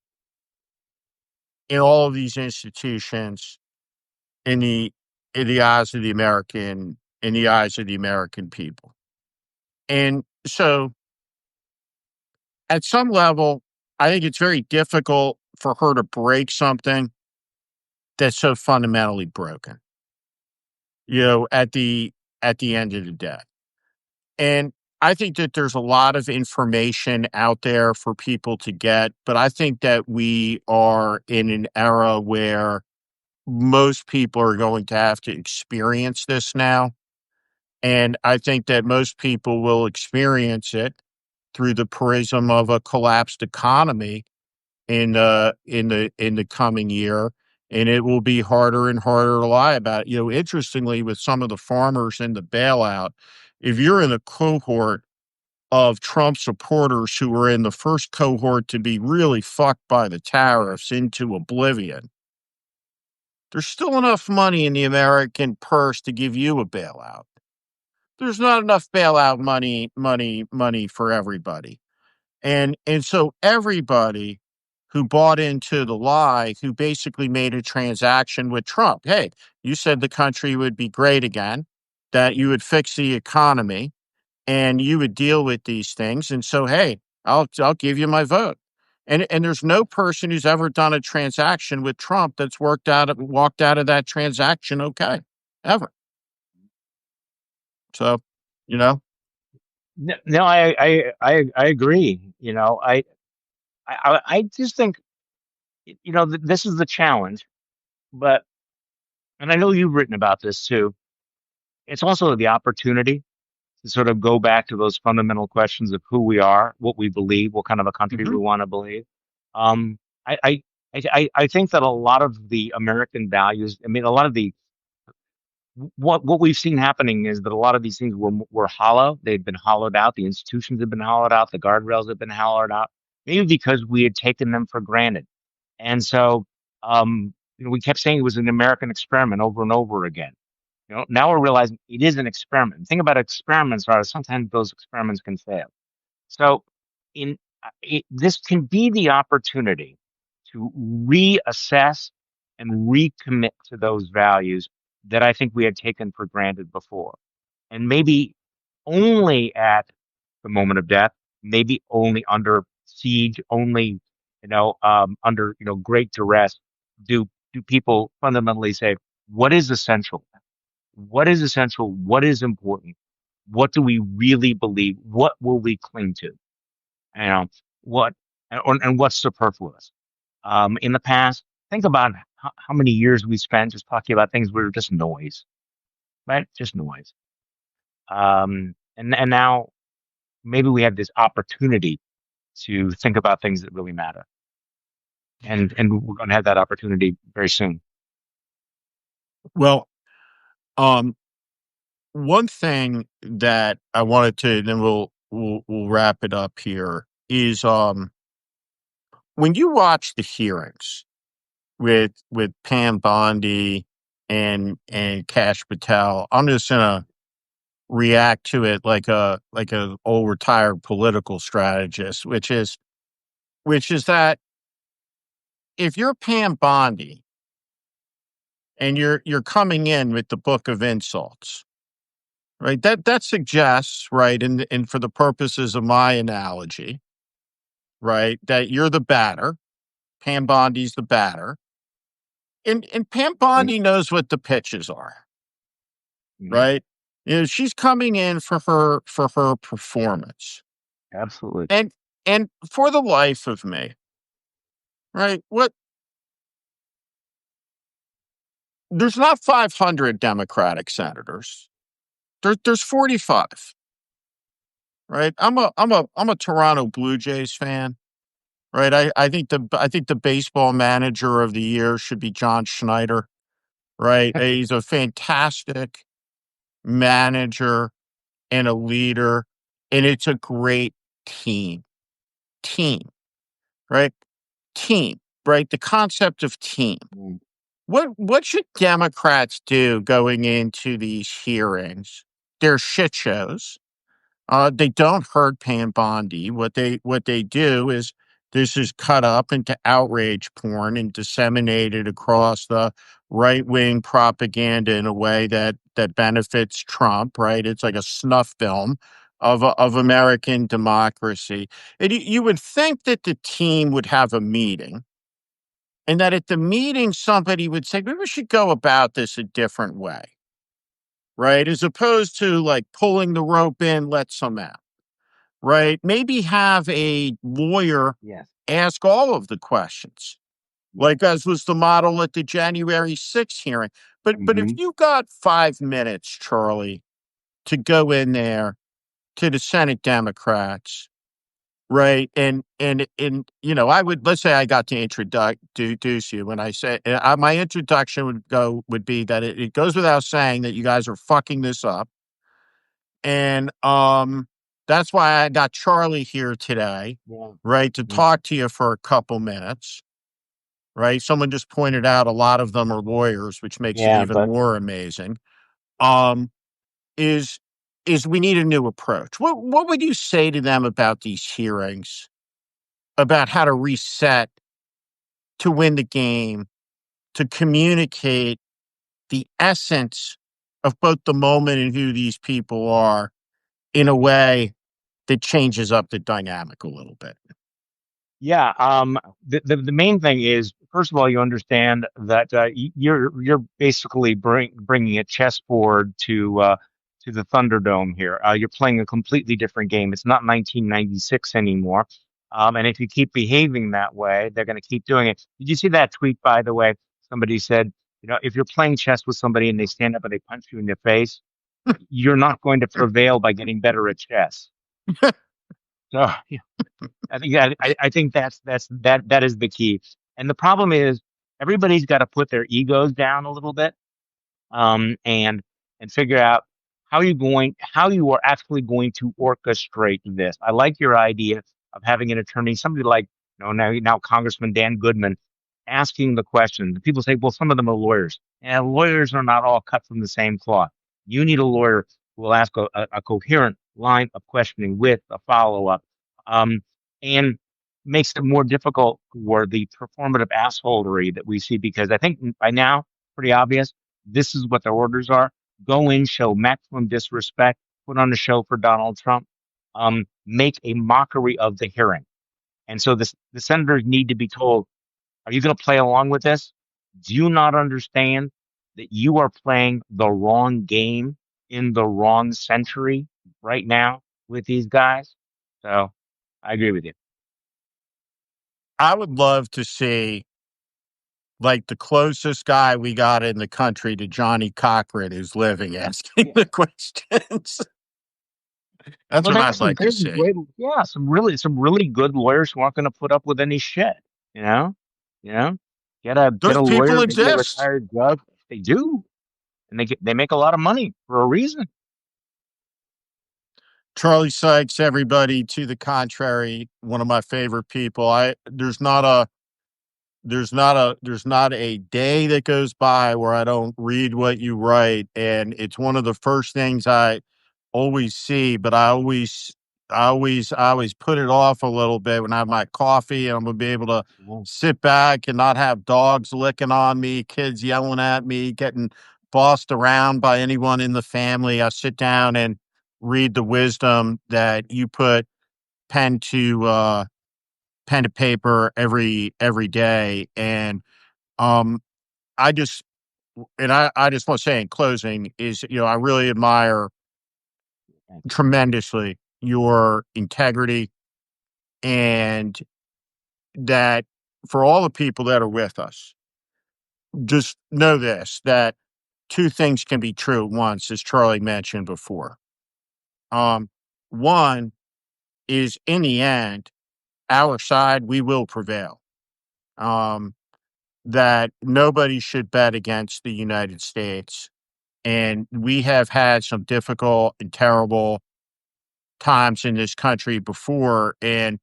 in all of these institutions in the eyes of the American people. And so at some level, I think it's very difficult for her to break something that's so fundamentally broken, at the end of the day. And I think that there's a lot of information out there for people to get, but I think that we are in an era where most people are going to have to experience this now. And I think that most people will experience it through the prism of a collapsed economy in the coming year, and it will be harder and harder to lie about it. Interestingly, with some of the farmers in the bailout, if you're in a cohort of Trump supporters who were in the first cohort to be really fucked by the tariffs into oblivion, there's still enough money in the American purse to give you a bailout. There's not enough bailout money for everybody. And so everybody who bought into the lie, who basically made a transaction with Trump, hey, you said the country would be great again, that you would fix the economy, and you would deal with these things. And so, hey, I'll give you my vote. And there's no person who's ever done a transaction with Trump that's walked out of that transaction okay, ever. So, you know, No, no, I agree. I just think, this is the challenge, but, and I know you've written about this too. It's also the opportunity to sort of go back to those fundamental questions of who we are, what we believe, what kind of a country we mhm, want to believe. Um, I, I, I think that a lot of the American values, I mean, a lot of the what we've seen happening is that a lot of these things were hollow. They've been hollowed out. The institutions have been hollowed out. The guardrails have been hollowed out. Maybe because we had taken them for granted, and so we kept saying it was an American experiment over and over again. Now we're realizing it is an experiment. The thing about experiments are sometimes those experiments can fail. So, this can be the opportunity to reassess and recommit to those values that I think we had taken for granted before. And maybe only at the moment of death, maybe only under siege, only, under, great duress, do people fundamentally say, what is essential? What is essential? What is important? What do we really believe? What will we cling to? You know, what and what's superfluous? In the past, think about how many years we spent just talking about things that were just noise, right? Just noise. And now maybe we have this opportunity to think about things that really matter, and we're going to have that opportunity very soon. well, um, one thing that I wanted to, then we'll wrap it up here, is when you watch the hearings with Pam Bondi and Cash Patel, I'm just gonna react to it like a old retired political strategist, which is that if you're Pam Bondi and you're coming in with the book of insults, right? That suggests, right, and for the purposes of my analogy, right, that you're the batter, Pam Bondi's the batter, and Pam Mm, Bondi knows what the pitches are, mhm. right? She's coming in for her performance. Absolutely. And for the life of me, right? What There's not 500 Democratic senators. There's 45, right? I'm a Toronto Blue Jays fan, right? I think the baseball manager of the year should be John Schneider, right? He's a fantastic manager and a leader, and it's a great team. Team, right? Team, right? The concept of team. Mm, What should Democrats do going into these hearings? They're shit shows. They don't hurt Pam Bondi. What they do is this is cut up into outrage porn and disseminated across the right wing propaganda in a way that benefits Trump. Right? It's like a snuff film of American democracy. And you would think that the team would have a meeting, and that at the meeting somebody would say, maybe we should go about this a different way, right? As opposed to like pulling the rope in, let some out, right? Maybe have a lawyer Yes. ask all of the questions, like as was the model at the January 6th hearing. But if Hmm. you got 5 minutes, Charlie, to go in there to the Senate Democrats, right? And I would, let's say I got to introduce you. When I say my introduction would be that it goes without saying that you guys are fucking this up. And that's why I got Charlie here today, Yeah. right, to Mhm. talk to you for a couple minutes, right? Someone just pointed out a lot of them are lawyers, which makes it Yeah, even but more amazing. Um, is is we need a new approach. What would you say to them about these hearings, about how to reset, to win the game, to communicate the essence of both the moment and who these people are in a way that changes up the dynamic a little bit? yeah, the main thing is, first of all, you understand that you're basically bringing a chessboard to the Thunderdome here. You're playing a completely different game. It's not 1996 anymore. And if you keep behaving that way, they're going to keep doing it. Did you see that tweet, by the way? Somebody said, if you're playing chess with somebody and they stand up and they punch you in the face, you're not going to prevail by getting better at chess. So I think that is the key. And the problem is everybody's got to put their egos down a little bit, and figure out how you are actually going to orchestrate this. I like your idea of having an attorney, somebody like now Congressman Dan Goodman, asking the question. People say, well, some of them are lawyers, and lawyers are not all cut from the same cloth. You need a lawyer who will ask a coherent line of questioning with a follow up, um, and makes it more difficult for the performative assholery that we see, because I think by now pretty obvious this is what their orders are. Go in, show maximum disrespect, put on a show for Donald Trump, make a mockery of the hearing. And so the senators need to be told, are you going to play along with this? Do you not understand that you are playing the wrong game in the wrong century right now with these guys? So I agree with you. I would love to see like the closest guy we got in the country to Johnny Cochran who's living asking Yeah. the questions. That's Well, what I'd like to there's see. great, yeah, some really good lawyers who aren't going to put up with any shit. You know, you know, get Those a people lawyer, maybe a exist. retired judge. They do, and they make a lot of money for a reason. Charlie Sykes, everybody to the contrary, one of my favorite people. I there's not a day that goes by where I don't read what you write, and it's one of the first things I always see, but I always put it off a little bit when I have my coffee and I'm gonna be able to Yeah. sit back and not have dogs licking on me, kids yelling at me, getting bossed around by anyone in the family. I sit down and read the wisdom that you put pen to pen to paper every day. And um I just I just want to say in closing is, I really admire Thanks. tremendously your integrity, and that for all the people that are with us, just know this, that two things can be true at once, as Charlie mentioned before. Um, One is, in the end, our side, we will prevail. Um, that nobody should bet against the United States. And we have had some difficult and terrible times in this country before. And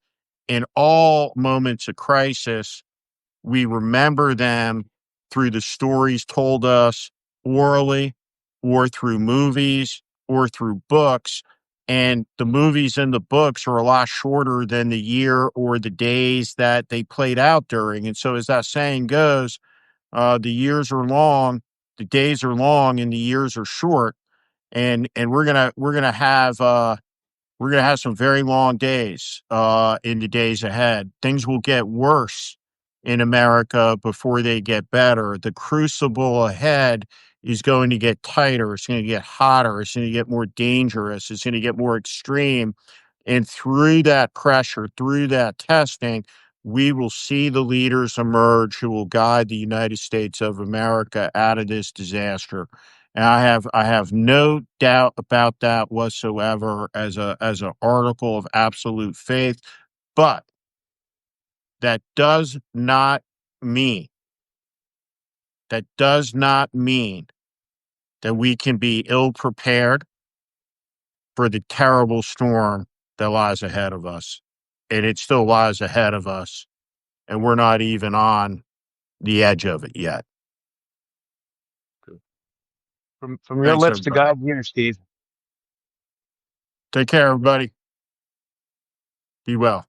in all moments of crisis, we remember them through the stories told us orally, or through movies, or through books. And the movies and the books are a lot shorter than the year or the days that they played out during. And so, as that saying goes, the years are long, the days are long, and the years are short. And we're gonna have some very long days in the days ahead. Things will get worse in America before they get better. The crucible ahead is going to get tighter. It's going to get hotter. It's going to get more dangerous. It's going to get more extreme. And through that pressure, through that testing, we will see the leaders emerge who will guide the United States of America out of this disaster. And I have no doubt about that whatsoever as an article of absolute faith. But that does not mean that does not mean that we can be ill prepared for the terrible storm that lies ahead of us. And it still lies ahead of us. And we're not even on the edge of it yet. From your Thanks, lips to everybody. God's ears, Steve. Take care, everybody. Be well.